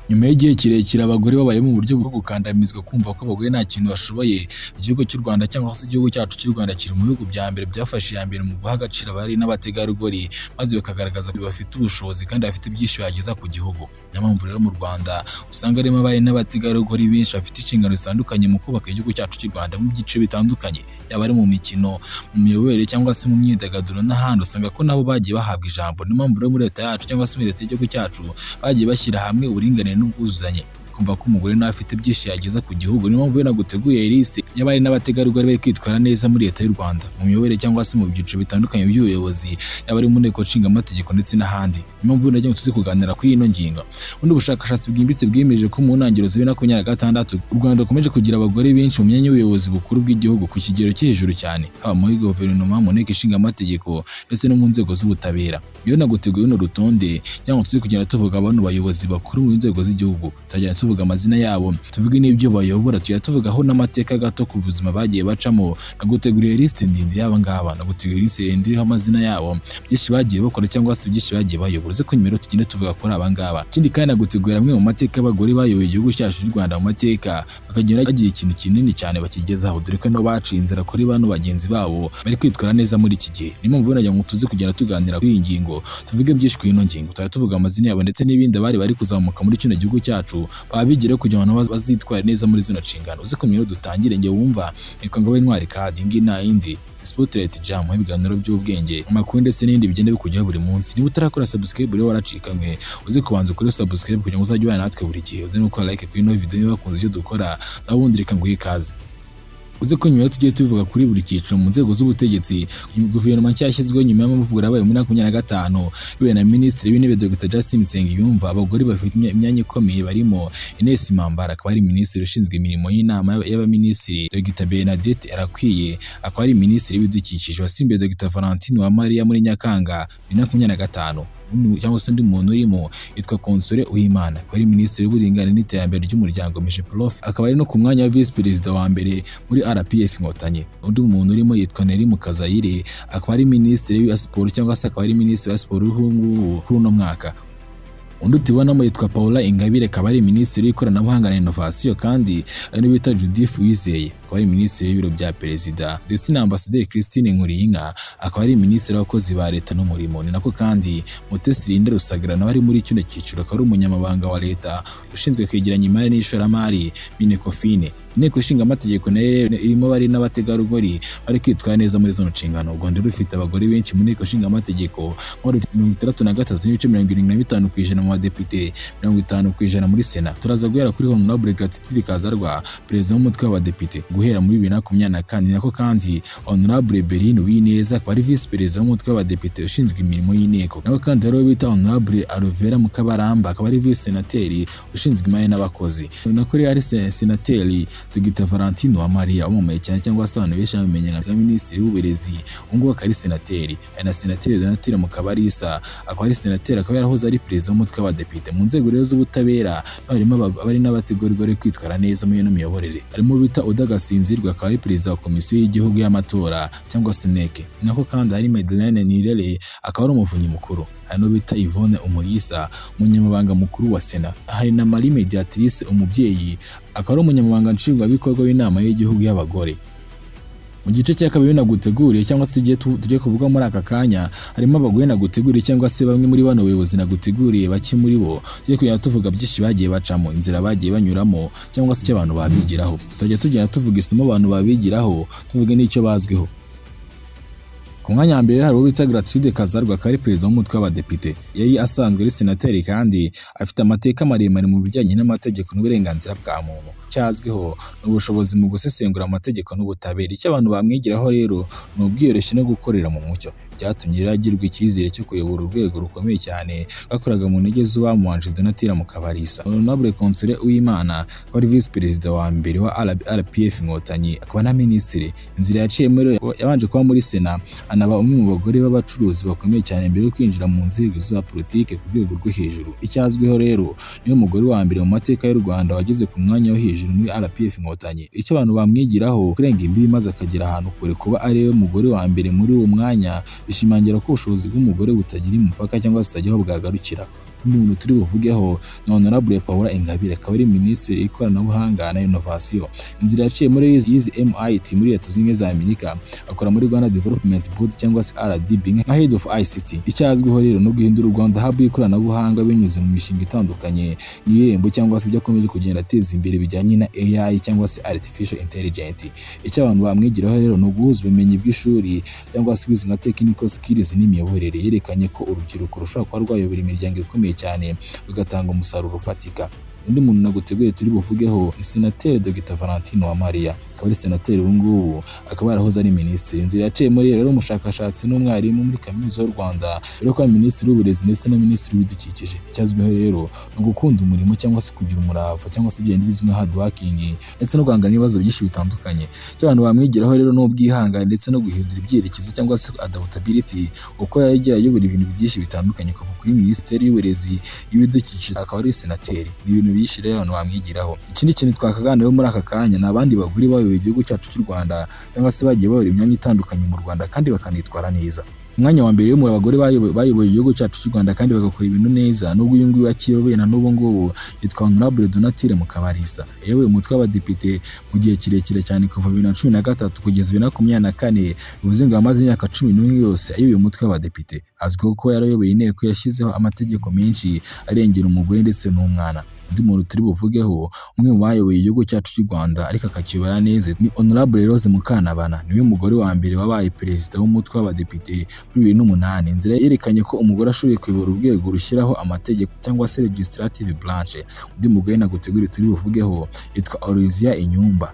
Nyuma y'igihe kirekire abagore babaye mu buryo bwo gukandamizwa kumva ko abagore nta kintu bashoboye, igihugu cy'u Rwanda cyangwa se igihugu cyacu cy'u Rwanda kiri mu bihugu bya mbere byafashe iya mbere mu guha agaciro abari n'abategarugori, maze bakagaragaza ko bafite ubushobozi kandi bafite byinshi bageza ku gihugu. Niyo mpamvu rero mu Rwanda usanga harimo abari n'abategarugori benshi bafite inshingano zitandukanye mu kubaka igihugu cyacu cy'u Rwanda mu byiciro bitandukanye, yaba ari mu mikino, mu miyoborere cyangwa se mu myidagaduro n'ahandi, usanga ko nabo bagiye bahabwa ijambo. Niyo mpamvu rero muri leta yacu cyangwa se muri leta y'igihugu cyacu bagiye bashyira hamwe uburinganire n'ubwuzuzanye, kumva ko umugore nawe afite byinshi yageza ku gihugu. Niyo mpamvu naguteguye liste y'abari n'abategarugori bari kwitwara neza muri leta y'u Rwanda mu miyoborere cyangwa se mu byiciro bitandukanye by'ubuyobozi, yaba ari mu nteko nshinga amategeko ndetse n'ahandi. Niyo mpamvu nagiye tuzi kuganira kuri ino ngingo. Ubundi bushakashatsi bwimbitse bwemeje ko mu ntangiriro za 2026 u Rwanda rukomeje kugira abagore benshi mu myanya y'ubuyobozi bukuru bw'igihugu ku kigero cyo hejuru cyane, haba muri guverinoma, mu nteko ishinga amategeko ndetse no mu nzego z'ubutabera. Iyo naguteguye uno rutonde cyangwa tuzi kugenda tuvuga abantu bayobozi bakuru mu nzego z'igihugu, tutajya tuvuga amazina yabo, tuvuge n'ibyo bayobora, tujya tuvugaho n'amateka gato ku buzima bagiye bacamo. Naguteguriye liste ndende y'aba ngaba, naguteguriye liste ndende y'aho amazina yabo, byinshi bagiye bakora cyangwa se byinshi bagiye bayobora, uze ko nyuma tugenda tuvuga kuri aba ngaba. Ikindi kandi nagutegurira amwe mu mateka y'abagore bayoboye igihugu cyacu cy'u Rwanda mu mateka, bakagenda bagiye ikintu kinini cyane bakigezaho, dore ko no baciye inzira kuri bano bagenzi babo bari kwitwara neza muri iki gihe. Niyo mpamvu nagira ngo tuze kugenda tuganira kuri iyi ngingo, tuvuge byinshi kuri ino ngingo, tujya tuvuga amazina yabo ndetse n'ibindi bari kuzamuka muri kino gihugu cyacu babigireho kugira ngo bazitware neza muri zino nshingano. Uze ko nyuma dutangire njye wumva nitwa Ngabo Intwari Kadi, ngi na indi Spotlight Jam, ibiganiro by'ubwenge, amakuru ndetse n'ibindi bigenda bikujyaho buri munsi. Niba utarakora subscribe rero waracikamwe, uze kubanza kuri subscribe kugira ngo uzajye ubana natwe buri gihe, uze no gukora like kuri ino video niba wakunze ibyo dukora, nabundi reka nguhe ikaze. Uze ko nyuma tugiye tuvuga kuri buri cyiciro mu nzego z'ubutegetsi. Guverinoma nshya yashyizweho nyuma y'amavugurura yabaye muri 2025 iwe na Minisitiri w'Intebe Dr Justin Nsengiyumva. Abagore bafite imyanya ikomeye barimo Ines Mambara, akaba ari Minisitiri ushinzwe imirimo y'inama y'abaminisitiri, Dr Bernadette Arakwiye akaba ari Minisitiri w'ibidukikije, wasimbuye Dr Valentine Uwamariya muri Nyakanga 2025. Cyangwa se undi muntu urimo yitwa Console Uwimana, akaba ari Minisitiri w'uburinganire n'iterambere ry'umuryango Prof, akaba ari no ku mwanya wa Vice Perezida wa mbere muri RPF Inkotanyi. Undi muntu urimo yitwa Neri Mukazayire, akaba ari Minisitiri wa Siporo cyangwa se akaba ari Minisitiri wa Siporo kuri uno mwaka. Undi tubonamo yitwa Paula Ingabire, akaba ari Minisitiri w'ikoranabuhanga na innovation, kandi ari bita Judith Uwizeye, akaba ari Minisitiri w'ibiro bya Perezida, ndetse na Ambasaderi Christine Nkuriyinka, akaba ari Minisitiri w'abakozi ba leta n'umurimo. Ni nako kandi Mutesi Linda Rusagara nawe ari muri kino cyiciro, akaba ari umunyamabanga wa leta ushinzwe kwegeranya imari n'ishoramari Minecofine. Inteko ishinga amategeko nayo irimo bari n'abategarugori bari kwitwara neza muri zo nshingano. U Rwanda rufite abagore benshi mu nteko ishinga amategeko, 63.75% mu badepite, 50% muri Sena. Turaza guhera kuri Honorable Gatitiri Kazarwa, perezida w'umutwe w'abadepite guhera muri 2024. Nako kandi Honorable Berine Uwineza, akaba ari Vice Perezida w'umutwe w'abadepite ushinzwe imirimo y'inteko. Nako kandi rero bita Honorable Alvera Mukabaramba, akaba ari Vice Senateri ushinzwe imari n'abakozi. Nako ari Senateri Dr Valentine Uwamariya umamaye cyane cyangwa se abantu benshi bamenye nka Minisitiri w'uburezi, ngo akaba ari Senateri. Na Senateri Donatille Mukabarisa, akaba ari Senateri, akaba yarahoze ari perezida w'umutwe w'abadepite. Mu nzego rero z'ubutabera harimo abari n'abategarugori kwitwara neza muri ino miyoborere, harimo bita Oda Gasinzirwa, akaba ari perezida wa komisiyo y'igihugu y'amatora cyangwa se NEC. Nako kandi hari Madeleine Nirere, akaba ari umuvunyi mukuru. Hano bita Yvonne Umulisa, umunyamabanga mukuru wa Sena. Hari na Marie Mediatrice Umubyeyi, akaba ari umunyamabanga nshingwabikorwa w'inama y'igihugu y'abagore. Mu gice cya kabiri naguteguriye cyangwa se tugiye kuvuga muri aka kanya, harimo abagore naguteguriye cyangwa se bamwe muri bano bayobozi naguteguriye, bake muri bo tugiye kujya tuvuga byinshi bagiye bacamo, inzira bagiye banyuramo cyangwa se icyo abantu babigiraho. Tujya tugenda tuvuga isomo abantu babigiraho, tuvuge n'icyo bazwiho. Ku mwanya wa mbere hari uwo bita Gertrude Kazarwa, akaba ari perezida w'umutwe w'abadepite. Yari asanzwe ari senateri kandi afite amateka maremare mu bijyanye n'amategeko n'uburenganzira bwa muntu. Cyazwiho n'ubushobozi mu gusesengura amategeko n'ubutabera. Icyo abantu bamwigiraho rero ni ubwiyoroshye no gukorera mu mucyo, byatumye rero agirwa icyizere cyo kuyobora urwego rukomeye cyane bakoraga mu ntege z'uwamwanje Donatille Mukabarisa. Honorable Console Uwimana, wari Vice Perezida wa mbere wa RPF Inkotanyi, akaba na Minisitiri. Inzira yaciyemo rero yabanje kuba muri Sena, anaba umwe mu bagore b'abacuruzi bakomeye cyane mbere yo kwinjira mu nzego za politike ku rwego rwo hejuru. Icyazwiho rero niyo mugore wa mbere mu mateka y'u Rwanda wageze ku mwanya wo hejuru muri RPF Inkotanyi. Icyo abantu bamwigiraho kurenga imbibi maze akagera ahantu kure, kuba ari we mugore wa mbere muri uwo mwanya bishimangira ko ubushobozi bw'umugore butagira imipaka cyangwa se butagira aho bwagarukira. undi muntu turi buvugeho ni Honorable Paula Ingabire, akaba ari Minisitiri w'ikoranabuhanga na innovation. Inzira yaciye muri yize MIT muri Leta Zunze Ubumwe za Amerika, akora muri Rwanda Development Board cyangwa se RDB nka Head of ICT. Icyazwiho rero no guhindura u Rwanda hub y'ikoranabuhanga binyuze mu mishinga itandukanye n'irembo cyangwa se byakomeje kugenda ateza imbere bijyanye na AI cyangwa se Artificial Intelligence. Icyo abantu bamwigiraho rero no guhuza ubumenyi bw'ishuri cyangwa se bizwi nka technical skills n'imiyoborere. Yerekanye ko urubyiruko rushobora kuba rwayobora imiryango ikomeye cyane rugatanga umusaruro ufatika. Undi muntu naguteguye turi buvugeho ni Senateri Dr Valentine Uwamariya, akaba ari senateri ubu ngubu, akaba yarahoze ari minisitiri. Inzira yaciye muri rero umushakashatsi n'umwarimu muri kaminuza y'u Rwanda, rero ko minisitiri w'uburezi ndetse na minisitiri w'ibidukikije. Icyazwiho rero no gukunda umurimo cyangwa se kugira umurava cyangwa se ibindi bizwi nka hard working ndetse no guhangana n'ibibazo byinshi bitandukanye. Icyo abantu bamwigiraho rero no ubwihangane ndetse no guhindura ibyerekezo cyangwa se adaptability, uko yagiye ayobora ibintu byinshi bitandukanye kuva kuri minisiteri y'uburezi, y'ibidukikije, akaba ari senateri. Ni ibintu byinshi rero abantu bamwigiraho. Ikindi kintu twakaganiraho muri aka kanya ni abandi bagore bayoboye igihugu cyacu cy'u Rwanda cyangwa se bagiye bayobora imyanya itandukanye mu Rwanda kandi bakanitwara neza. Umwanya wa mbere yo mu bagore bayoboye igihugu cyacu cy'u Rwanda kandi bagakora ibintu neza, nubwo uyu nguyu akiyoboye na n'ubu ngubu, yitwa Honorable Donatille Mukabalisa. Yayoboye umutwe w'abadepite mu gihe kirekire cyane kuva 2013 kugeza 2024, bivuze ngo amaze imyaka 11 yose ayoboye umutwe w'abadepite. Azwiho ko yarayoboye inteko yashyizeho amategeko menshi arengera umugore ndetse n'umwana. Undi muntu turi buvugeho umwe mu bayoboye igihugu cyacu cy'u Rwanda ariko akakiyobora neza ni Honorable Rose Mukantabana. Niwe mugore wa mbere wabaye perezida w'umutwe w'abadepite muri 2008. Inzira yerekanye ko umugore ashoboye kuyobora urwego rushyiraho amategeko cyangwa se legislative branch. Undi mugore nagutegura turi buvugeho yitwa Aloysia Inyumba.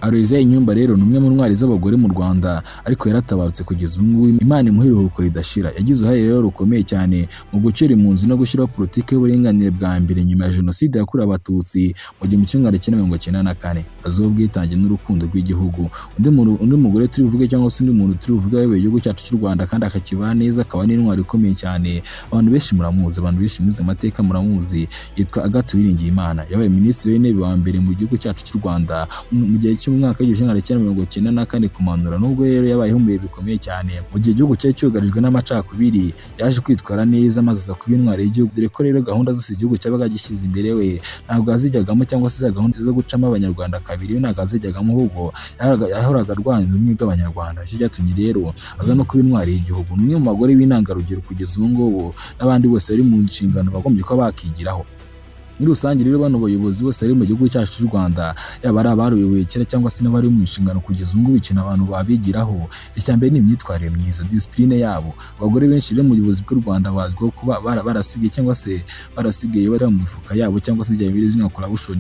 Aloysia Inyumba rero ni umwe mu ntwari z'abagore mu Rwanda, ariko yaratabarutse kugeza ubu ngubu. Imana imuhe iruhuko ridashira. Yagize uruhare rero rukomeye cyane mu gucira impunzi no gushyiraho politiki y'uburinganire bwa mbere nyuma ya Jenoside yakorewe Abatutsi mu 1994. Azwiho ubwitange n'urukundo rw'igihugu. Undi mugore turi buvuge cyangwa se undi muntu turi buvuge ayoboye igihugu cyacu cy'u Rwanda kandi akakibara neza, akaba n'intwari ikomeye cyane. Abantu benshi muramuzi, abantu benshi muzi amateka muramuzi, yitwa Agathe Uwiringiyimana. Yabaye minisitiri w'intebe wa mbere mu gihugu cyacu cy'u Rwanda mu gihe mu mwaka w'igihumbi kimwe magana cyenda 1994 kumanura. Nubwo rero yabayeho mu bihe bikomeye cyane mu gihe igihugu cyari cyugarijwe n'amacakubiri, yaje kwitwara neza maze aza kuba intwari y'igihugu, dore ko rero gahunda zose igihugu cyabaga gishyize imbere we ntabwo azijyagamo cyangwa se za gahunda zo gucamo abanyarwanda kabiri we ntabwo azijyagamo, ahubwo yahoraga arwanira ubumwe bw'abanyarwanda. Icyo cyatumye rero aza no kuba intwari y'igihugu. Ni umwe mu bagore b'intangarugero kugeza ubu ngubu, n'abandi bose bari mu nshingano bagombye kuba bakigiraho. Muri rusange rero bano bayobozi bose bari mu gihugu cyacu cy'u Rwanda, yaba ari abaruyoboye kera cyangwa se n'abari mu nshingano kugeza ubu ngubu, ikintu abantu babigiraho icyambere ni imyitwarire myiza, discipline yabo. Abagore benshi rero mu buyobozi bw'u Rwanda bazwiho kuba barasigaye cyangwa se barasigaye bari mu mifuka yabo cyangwa se bya bibiri nka corruption.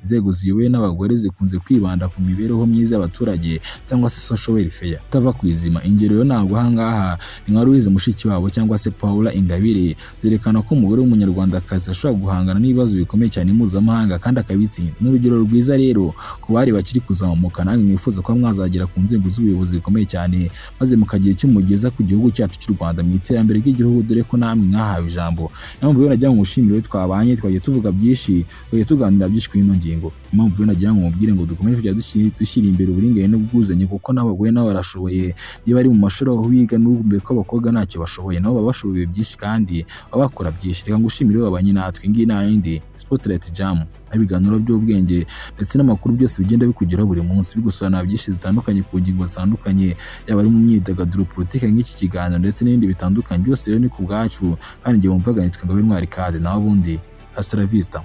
Inzego ziyoboye n'abagore zikunze kwibanda ku mibereho myiza y'abaturage cyangwa se social welfare utava ku izima. Ingero yo ntabwo ahangaha ni nka Louise Mushikiwabo cyangwa se Paula Ingabire, zerekana ko umugore w'umunyarwandakazi ashobora guhangana n'ibibazo bikomeye cyane mpuzamahanga kandi akabitsinda. N'urugero rwiza rero ku bari bakiri kuzamuka, namwe mwifuza ko mwazagera ku nzego z'ubuyobozi bikomeye cyane maze mukagira icyo mugeza ku gihugu cyacu cy'u Rwanda mu iterambere ry'igihugu, dore ko namwe mwahawe ijambo. Impamvu rero nagira ngo mushimire twabanye, twagiye tuvuga byinshi, twagiye tuganira byinshi kuri ino ngingo. Impamvu rero nagira ngo mubwire ngo dukomeje kujya dushyira imbere uburinganire n'ubwuzuzanye, kuko n'abagore nabo barashoboye. Niba ari mu mashuri aho biga, n'ubumve ko abakobwa ntacyo bashoboye, nabo baba bashoboye byinshi kandi baba bakora byinshi. Reka ngushimire babanye natwe. Ngiyi n'ayindi Spotlight Jam, ibiganiro by'ubwenge ndetse n'amakuru byose bigenda bikugeraho buri munsi, bigusobanura byinshi zitandukanye ku ngingo zitandukanye, yaba ari mu myidagaduro, politiki nk'iki kiganiro ndetse n'ibindi bitandukanye. Byose rero ni ku bwacu, kandi njye wumvaga nitwa Ngabo Intwari Kade, naho ubundi hasta la vista.